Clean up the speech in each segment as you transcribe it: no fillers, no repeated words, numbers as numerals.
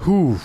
Whew.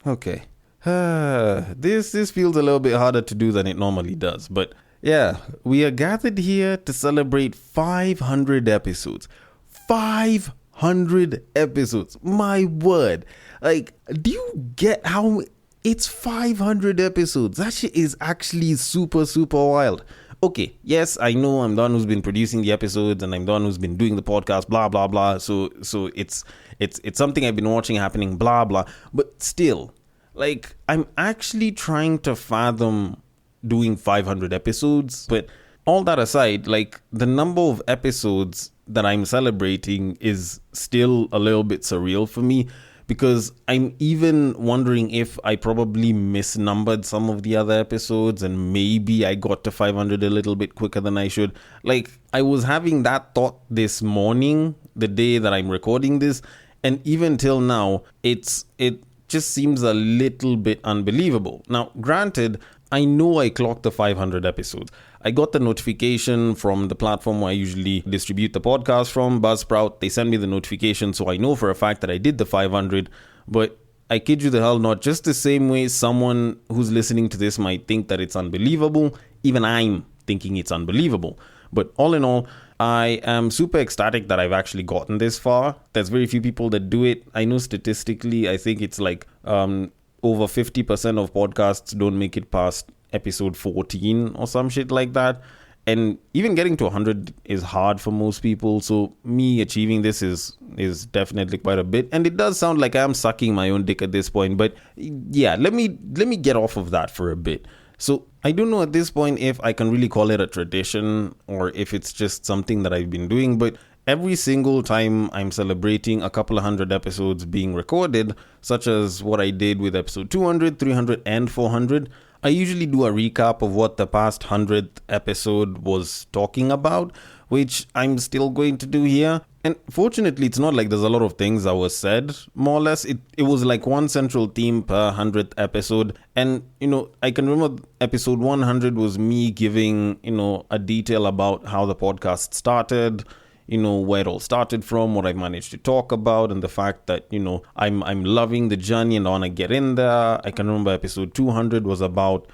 Okay. This feels a little bit harder to do than it normally does. But yeah, we are gathered here to celebrate 500 episodes. 500 episodes. My word. Like, do you get how it's 500 episodes? That shit is actually super, super wild. Okay, yes, I know I'm the one who's been producing the episodes and I'm the one who's been doing the podcast, blah, blah, blah. So it's something I've been watching happening, blah, blah. But still, like, I'm actually trying to fathom doing 500 episodes. But all that aside, like, the number of episodes that I'm celebrating is still a little bit surreal for me, because I'm even wondering if I probably misnumbered some of the other episodes and maybe I got to 500 a little bit quicker than I should. Like, I was having that thought this morning, the day that I'm recording this, and even till now, it just seems a little bit unbelievable. Now, granted, I know I clocked the 500 episodes. I got the notification from the platform where I usually distribute the podcast from, Buzzsprout. They send me the notification, so I know for a fact that I did the 500. But I kid you the hell not, just the same way someone who's listening to this might think that it's unbelievable, even I'm thinking it's unbelievable. But all in all, I am super ecstatic that I've actually gotten this far. There's very few people that do it. I know statistically, I think it's like over 50% of podcasts don't make it past episode 14 or some shit like that. And even getting to 100 is hard for most people. So me achieving this is definitely quite a bit. And it does sound like I am sucking my own dick at this point. But yeah, let me get off of that for a bit. So I don't know at this point if I can really call it a tradition or if it's just something that I've been doing. But every single time I'm celebrating a couple of 100 episodes being recorded, such as what I did with episode 200, 300, and 400, I usually do a recap of what the past 100th episode was talking about, which I'm still going to do here. And fortunately, it's not like there's a lot of things that was said, more or less. It was like one central theme per 100th episode. And, I can remember episode 100 was me giving, a detail about how the podcast started, where it all started from, what I managed to talk about, and the fact that, I'm loving the journey and I want to get in there. I can remember episode 200 was about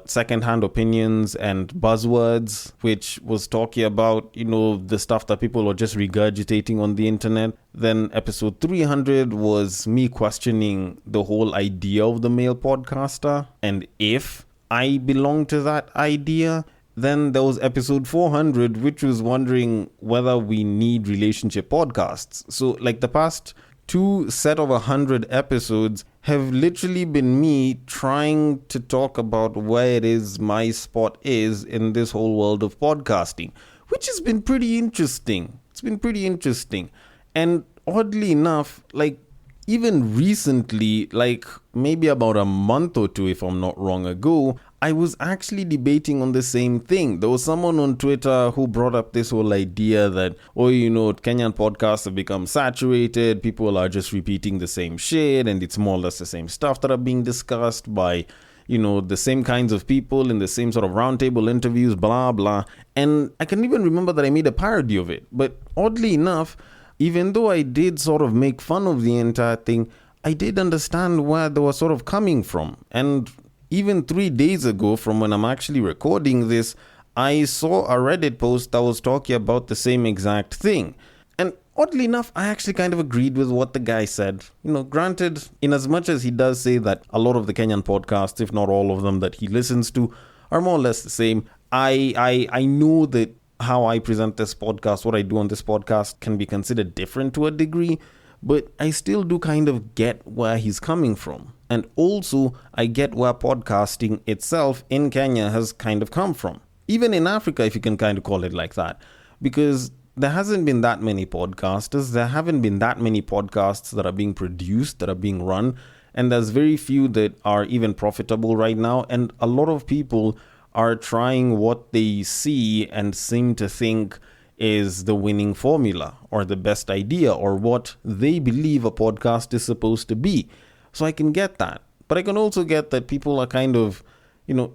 secondhand opinions and buzzwords, which was talking about, the stuff that people are just regurgitating on the internet. Then episode 300 was me questioning the whole idea of the male podcaster and if I belong to that idea. Then there was episode 400, which was wondering whether we need relationship podcasts. So like the past two set of 100 episodes have literally been me trying to talk about where it is my spot is in this whole world of podcasting, which has been pretty interesting. It's been pretty interesting. And oddly enough, like even recently, like maybe about a month or two, if I'm not wrong, ago, I was actually debating on the same thing. There was someone on Twitter who brought up this whole idea that, Kenyan podcasts have become saturated. People are just repeating the same shit and it's more or less the same stuff that are being discussed by, the same kinds of people in the same sort of roundtable interviews, blah, blah. And I can even remember that I made a parody of it. But oddly enough, even though I did sort of make fun of the entire thing, I did understand where they were sort of coming from. And even 3 days ago from when I'm actually recording this, I saw a Reddit post that was talking about the same exact thing. And oddly enough, I actually kind of agreed with what the guy said. Granted, in as much as he does say that a lot of the Kenyan podcasts, if not all of them that he listens to, are more or less the same, I know that how I present this podcast, what I do on this podcast can be considered different to a degree, but I still do kind of get where he's coming from. And also, I get where podcasting itself in Kenya has kind of come from. Even in Africa, if you can kind of call it like that. Because there hasn't been that many podcasters. There haven't been that many podcasts that are being produced, that are being run. And there's very few that are even profitable right now. And a lot of people are trying what they see and seem to think is the winning formula or the best idea or what they believe a podcast is supposed to be. So I can get that. But I can also get that people are kind of,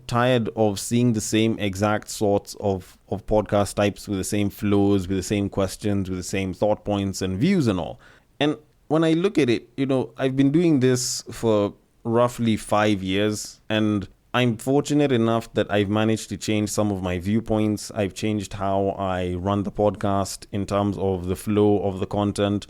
tired of seeing the same exact sorts of podcast types with the same flows, with the same questions, with the same thought points and views and all. And when I look at it, I've been doing this for roughly 5 years, and I'm fortunate enough that I've managed to change some of my viewpoints. I've changed how I run the podcast in terms of the flow of the content,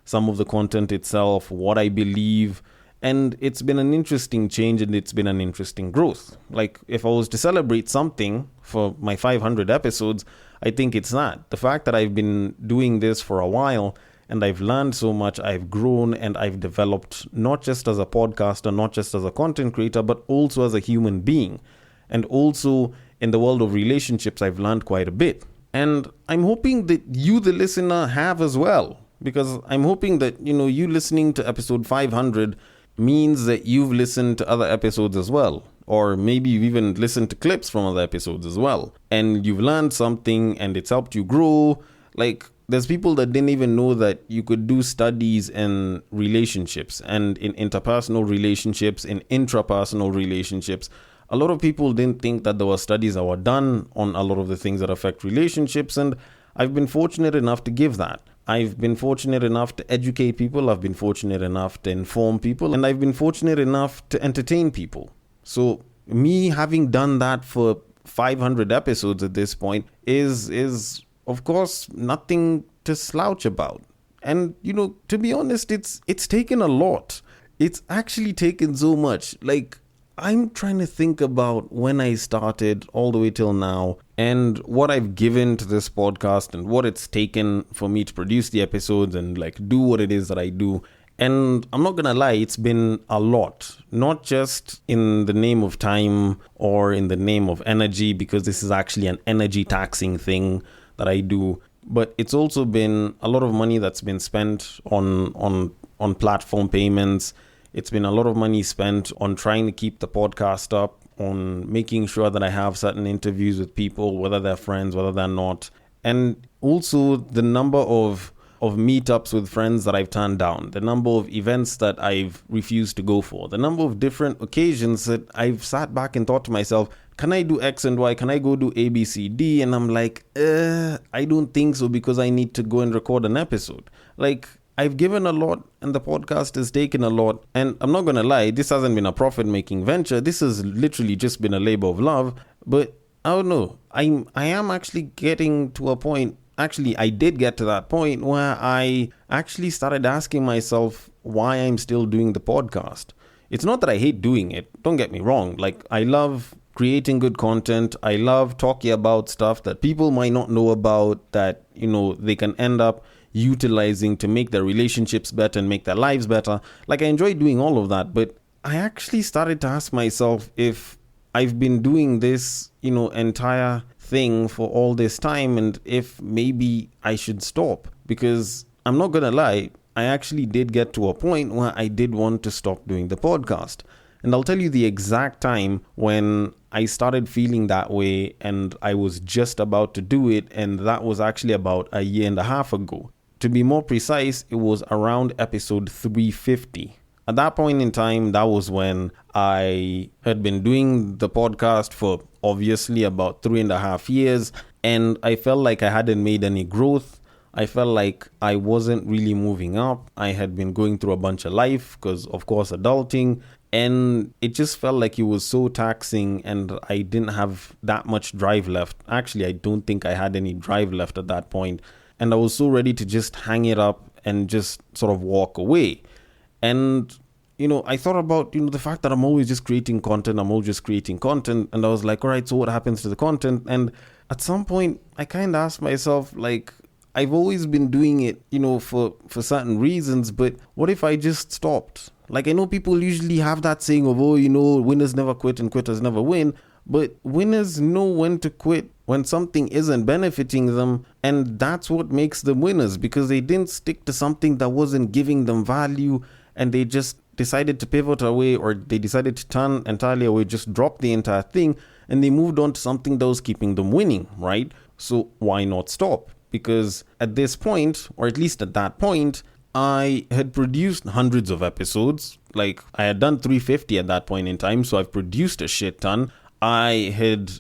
some of the content itself, what I believe. And it's been an interesting change, and it's been an interesting growth. Like, if I was to celebrate something for my 500 episodes, I think it's that. The fact that I've been doing this for a while and I've learned so much, I've grown, and I've developed not just as a podcaster, not just as a content creator, but also as a human being. And also in the world of relationships, I've learned quite a bit. And I'm hoping that you, the listener, have as well. Because I'm hoping that, you listening to episode 500 means that you've listened to other episodes as well. Or maybe you've even listened to clips from other episodes as well. And you've learned something and it's helped you grow. Like, there's people that didn't even know that you could do studies in relationships and in interpersonal relationships, in intrapersonal relationships. A lot of people didn't think that there were studies that were done on a lot of the things that affect relationships. And I've been fortunate enough to give that. I've been fortunate enough to educate people. I've been fortunate enough to inform people. And I've been fortunate enough to entertain people. So me having done that for 500 episodes at this point is of course nothing to slouch about. And, to be honest, it's taken a lot. It's actually taken so much. Like, I'm trying to think about when I started all the way till now and what I've given to this podcast and what it's taken for me to produce the episodes and do what it is that I do. And I'm not going to lie, it's been a lot, not just in the name of time or in the name of energy, because this is actually an energy taxing thing that I do. But it's also been a lot of money that's been spent on platform payments. It's been a lot of money spent on trying to keep the podcast up, on making sure that I have certain interviews with people, whether they're friends, whether they're not. And also the number of meetups with friends that I've turned down, the number of events that I've refused to go for, the number of different occasions that I've sat back and thought to myself, can I do X and Y? Can I go do A, B, C, D? And I'm like, I don't think so, because I need to go and record an episode. Like, I've given a lot and the podcast has taken a lot. And I'm not going to lie, this hasn't been a profit-making venture. This has literally just been a labor of love. But I don't know. I am actually getting to a point. Actually, I did get to that point where I actually started asking myself why I'm still doing the podcast. It's not that I hate doing it. Don't get me wrong. Like, I love creating good content. I love talking about stuff that people might not know about, that, they can end up utilizing to make their relationships better and make their lives better. Like, I enjoy doing all of that, but I actually started to ask myself if I've been doing this, entire thing for all this time, and if maybe I should stop. Because I'm not gonna lie, I actually did get to a point where I did want to stop doing the podcast. And I'll tell you the exact time when I started feeling that way and I was just about to do it, and that was actually about a year and a half ago. To be more precise, it was around episode 350. At that point in time, that was when I had been doing the podcast for obviously about 3.5 years, and I felt like I hadn't made any growth. I felt like I wasn't really moving up. I had been going through a bunch of life because, of course, adulting, and it just felt like it was so taxing, and I didn't have that much drive left. Actually, I don't think I had any drive left at that point. And I was so ready to just hang it up and just sort of walk away. And, I thought about, the fact that I'm always just creating content. And I was like, all right, so what happens to the content? And at some point, I kind of asked myself, like, I've always been doing it, for certain reasons. But what if I just stopped? Like, I know people usually have that saying of, winners never quit and quitters never win. But winners know when to quit when something isn't benefiting them, and that's what makes them winners, because they didn't stick to something that wasn't giving them value, and they just decided to pivot away, or they decided to turn entirely away, just drop the entire thing, and they moved on to something that was keeping them winning, right? So why not stop? Because at this point, or at least at that point, I had produced hundreds of episodes. Like, I had done 350 at that point in time, so I've produced a shit ton. I had,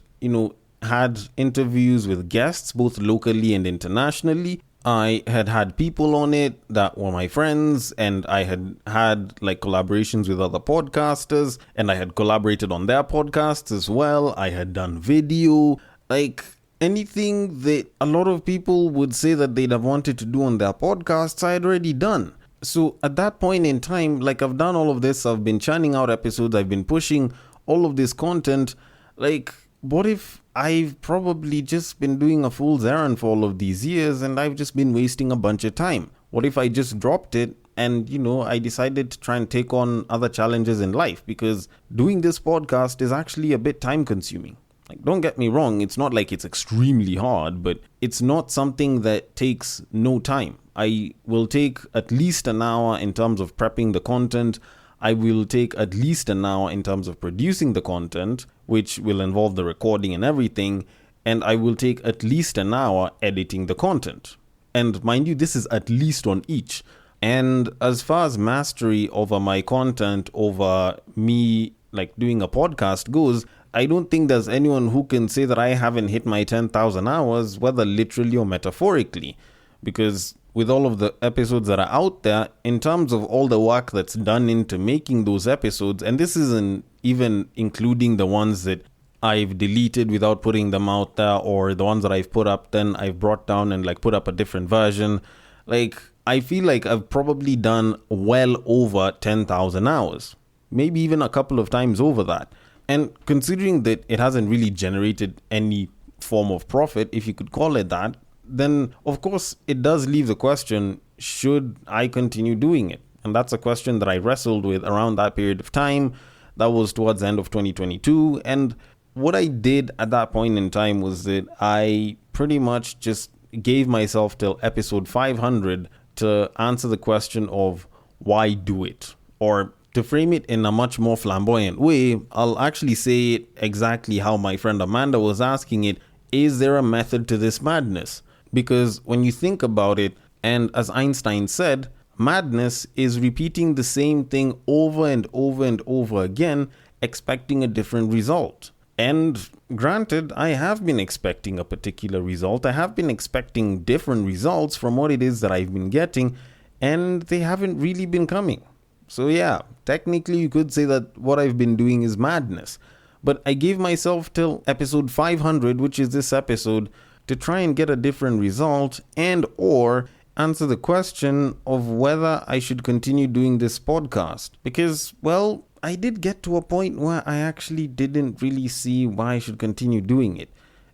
had interviews with guests, both locally and internationally. I had had people on it that were my friends, and I had had like collaborations with other podcasters, and I had collaborated on their podcasts as well. I had done video, like anything that a lot of people would say that they'd have wanted to do on their podcasts, I had already done. So at that point in time, like I've done all of this, I've been churning out episodes, I've been pushing all of this content. Like, what if I've probably just been doing a fool's errand for all of these years and I've just been wasting a bunch of time? What if I just dropped it and, I decided to try and take on other challenges in life? Because doing this podcast is actually a bit time consuming. Like, don't get me wrong, it's not like it's extremely hard, but it's not something that takes no time. I will take at least an hour in terms of prepping the content. I will take at least an hour in terms of producing the content, which will involve the recording and everything. And I will take at least an hour editing the content. And mind you, this is at least on each. And as far as mastery over my content, over me like doing a podcast goes, I don't think there's anyone who can say that I haven't hit my 10,000 hours, whether literally or metaphorically. Because with all of the episodes that are out there, in terms of all the work that's done into making those episodes, and this isn't even including the ones that I've deleted without putting them out there, or the ones that I've put up, then I've brought down and like put up a different version. Like, I feel like I've probably done well over 10,000 hours, maybe even a couple of times over that. And considering that it hasn't really generated any form of profit, if you could call it that, then of course it does leave the question, should I continue doing it? And that's a question that I wrestled with around that period of time. That was towards the end of 2022. And what I did at that point in time was that I pretty much just gave myself till episode 500 to answer the question of why do it? Or to frame it in a much more flamboyant way, I'll actually say it exactly how my friend Amanda was asking it. Is there a method to this madness? Because when you think about it, and as Einstein said, madness is repeating the same thing over and over and over again, expecting a different result. And granted, I have been expecting a particular result. I have been expecting different results from what it is that I've been getting, and they haven't really been coming. So yeah, technically you could say that what I've been doing is madness. But I gave myself till episode 500, which is this episode, to try and get a different result and or answer the question of whether I should continue doing this podcast. Because, well, I did get to a point where I actually didn't really see why I should continue doing it.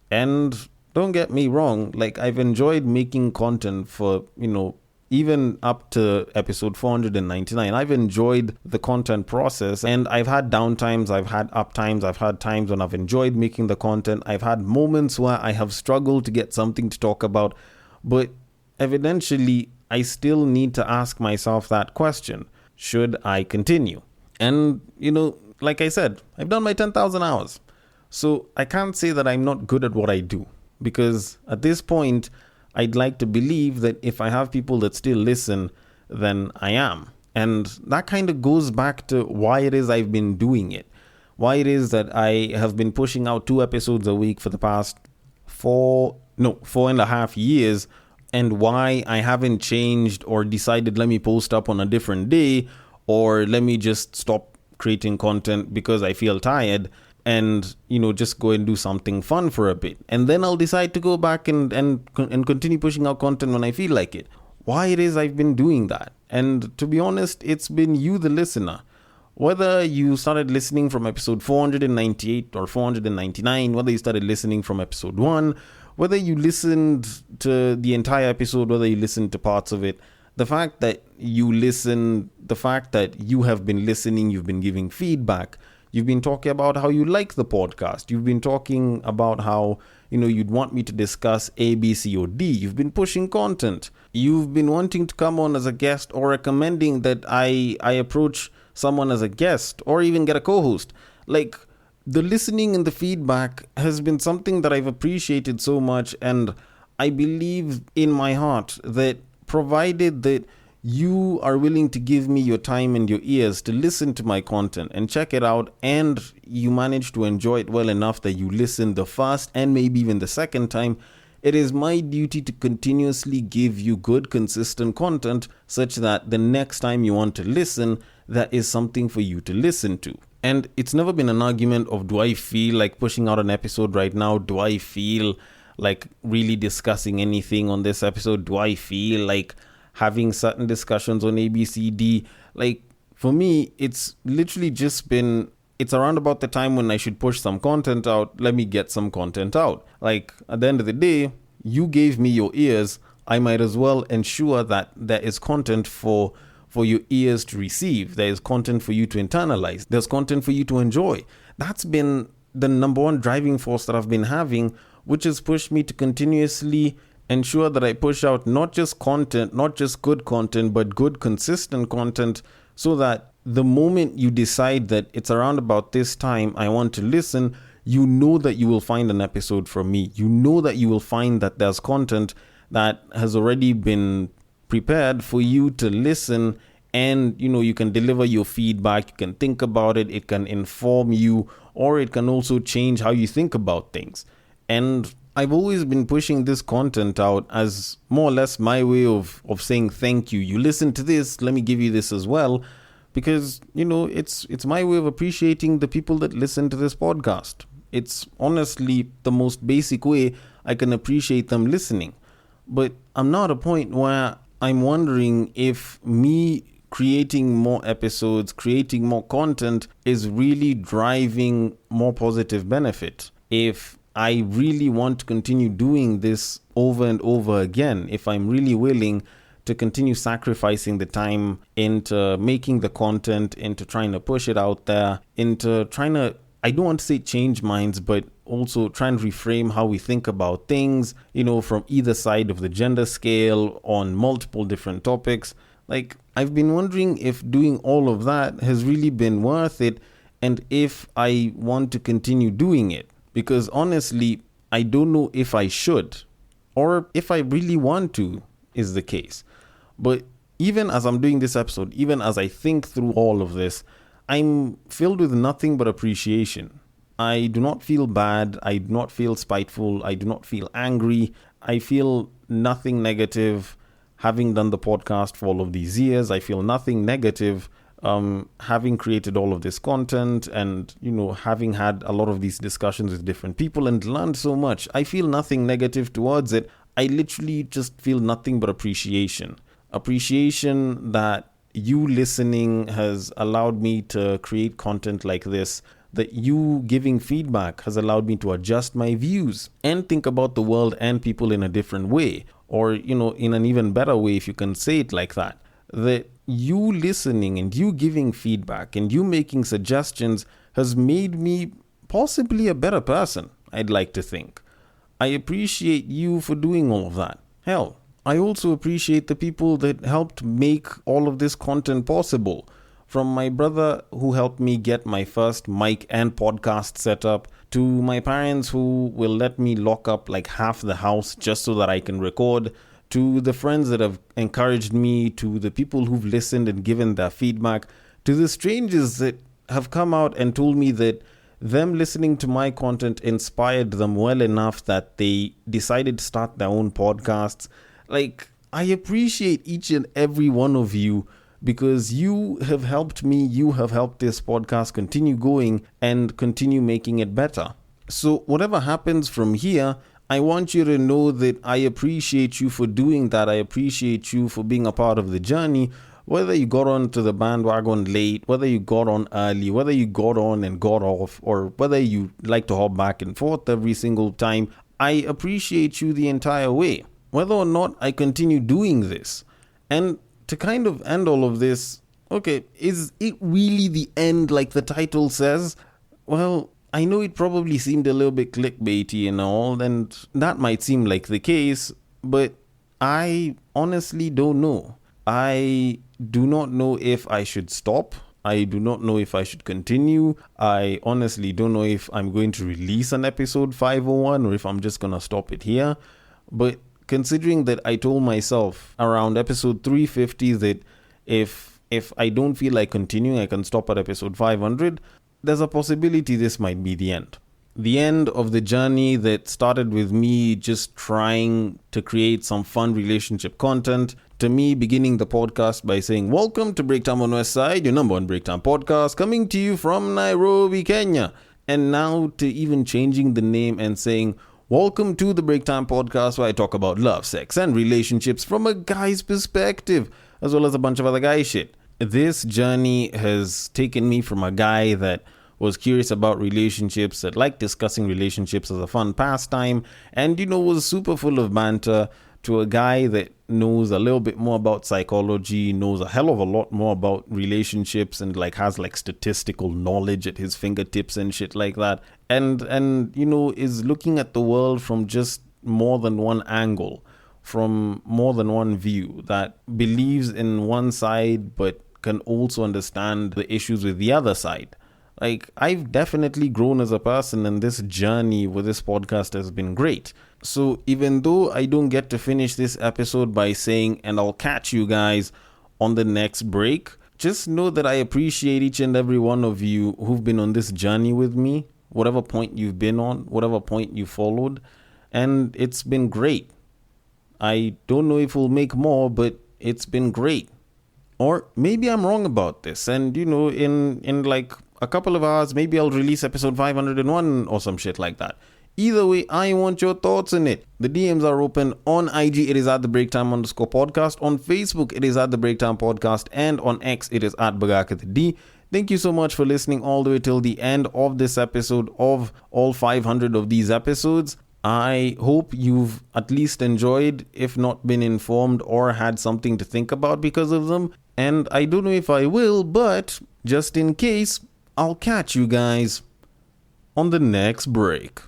And don't get me wrong, like I've enjoyed making content for, even up to episode 499, I've enjoyed the content process, and I've had downtimes, I've had uptimes, I've had times when I've enjoyed making the content. I've had moments where I have struggled to get something to talk about, but evidentially, I still need to ask myself that question. Should I continue? And, like I said, I've done my 10,000 hours. So I can't say that I'm not good at what I do, because at this point, I'd like to believe that if I have people that still listen, then I am. And that kind of goes back to why it is I've been doing it. Why it is that I have been pushing out 2 episodes a week for the past 4.5 years, and why I haven't changed or decided let me post up on a different day, or let me just stop creating content because I feel tired, and just go and do something fun for a bit, and then I'll decide to go back and continue pushing out content when I feel like it. Why it is I've been doing that? And to be honest, it's been you, the listener. Whether you started listening from episode 498 or 499, whether you started listening from episode 1, whether you listened to the entire episode, whether you listened to parts of it, the fact that you listen, the fact that you have been listening, you've been giving feedback, you've been talking about how you like the podcast. You've been talking about how, you'd want me to discuss A, B, C, or D. You've been pushing content. You've been wanting to come on as a guest, or recommending that I approach someone as a guest, or even get a co-host. Like, the listening and the feedback has been something that I've appreciated so much. And I believe in my heart that provided that you are willing to give me your time and your ears to listen to my content and check it out, and you manage to enjoy it well enough that you listen the first and maybe even the second time, It is my duty to continuously give you good, consistent content such that the next time you want to listen, that is something for you to listen to. And it's never been an argument of, do I feel like pushing out an episode right now? Do I feel like really discussing anything on this episode? Do I feel like having certain discussions on ABCD? Like, for me, it's literally just been, it's around about the time when I should push some content out. Let me get some content out. Like, at the end of the day, you gave me your ears. I might as well ensure that there is content for your ears to receive. There is content for you to internalize. There's content for you to enjoy. That's been the number one driving force that I've been having, which has pushed me to continuously ensure that I push out not just content, not just good content, but good, consistent content, so that the moment you decide that it's around about this time I want to listen, you know that you will find an episode from me. You know that you will find that there's content that has already been prepared for you to listen, and you can deliver your feedback, you can think about it, it can inform you, or it can also change how you think about things. And I've always been pushing this content out as more or less my way of saying thank you. You listen to this, let me give you this as well, because it's my way of appreciating the people that listen to this podcast. It's honestly the most basic way I can appreciate them listening. But I'm now at a point where I'm wondering if me creating more episodes, creating more content is really driving more positive benefit. If I really want to continue doing this over and over again, if I'm really willing to continue sacrificing the time into making the content, into trying to push it out there, into trying to, I don't want to say change minds, but also try and reframe how we think about things, from either side of the gender scale on multiple different topics. Like, I've been wondering if doing all of that has really been worth it, and if I want to continue doing it. Because honestly, I don't know if I should, or if I really want to, is the case. But even as I'm doing this episode, even as I think through all of this, I'm filled with nothing but appreciation. I do not feel bad. I do not feel spiteful. I do not feel angry. I feel nothing negative having done the podcast for all of these years. I feel nothing negative having created all of this content and, having had a lot of these discussions with different people and learned so much. I feel nothing negative towards it. I literally just feel nothing but appreciation. Appreciation that you listening has allowed me to create content like this, that you giving feedback has allowed me to adjust my views and think about the world and people in a different way, or, in an even better way, if you can say it like that. That you listening and you giving feedback and you making suggestions has made me possibly a better person, I'd like to think. I appreciate you for doing all of that. Hell, I also appreciate the people that helped make all of this content possible. From my brother who helped me get my first mic and podcast set up, to my parents who will let me lock up like half the house just so that I can record, to the friends that have encouraged me, to the people who've listened and given their feedback, to the strangers that have come out and told me that them listening to my content inspired them well enough that they decided to start their own podcasts. Like, I appreciate each and every one of you, because you have helped me, you have helped this podcast continue going and continue making it better. So whatever happens from here, I want you to know that I appreciate you for doing that. I appreciate you for being a part of the journey, whether you got onto the bandwagon late, whether you got on early, whether you got on and got off, or whether you like to hop back and forth every single time. I appreciate you the entire way, whether or not I continue doing this. And to kind of end all of this, okay, is it really the end like the title says? Well, I know it probably seemed a little bit clickbaity and all, and that might seem like the case, but I honestly don't know. I do not know if I should stop. I do not know if I should continue. I honestly don't know if I'm going to release an episode 501 or if I'm just going to stop it here. But considering that I told myself around episode 350 that if I don't feel like continuing, I can stop at episode 500, there's a possibility this might be the end. The end of the journey that started with me just trying to create some fun relationship content, to me beginning the podcast by saying, welcome to Breaktime on West Side, your number one Breaktime podcast, coming to you from Nairobi, Kenya. And now to even changing the name and saying, welcome to the Breaktime podcast, where I talk about love, sex, and relationships from a guy's perspective, as well as a bunch of other guy shit. This journey has taken me from a guy that was curious about relationships, that liked discussing relationships as a fun pastime, and, was super full of banter, to a guy that knows a little bit more about psychology, knows a hell of a lot more about relationships, and has statistical knowledge at his fingertips and shit like that. And is looking at the world from just more than one angle, from more than one view, that believes in one side but can also understand the issues with the other side. I've definitely grown as a person, and this journey with this podcast has been great. So even though I don't get to finish this episode by saying, and I'll catch you guys on the next break, just know that I appreciate each and every one of you who've been on this journey with me, whatever point you've been on, whatever point you followed, and it's been great. I don't know if we'll make more, but it's been great. Or maybe I'm wrong about this, and in a couple of hours, maybe I'll release episode 501 or some shit like that. Either way, I want your thoughts on it. The DMs are open. On IG, it is at the Breaktime_podcast. On Facebook, it is at the Breaktime Podcast. And on X, it is at BagakaTheD. Thank you so much for listening all the way till the end of this episode, of all 500 of these episodes. I hope you've at least enjoyed, if not been informed or had something to think about because of them. And I don't know if I will, but just in case, I'll catch you guys on the next break.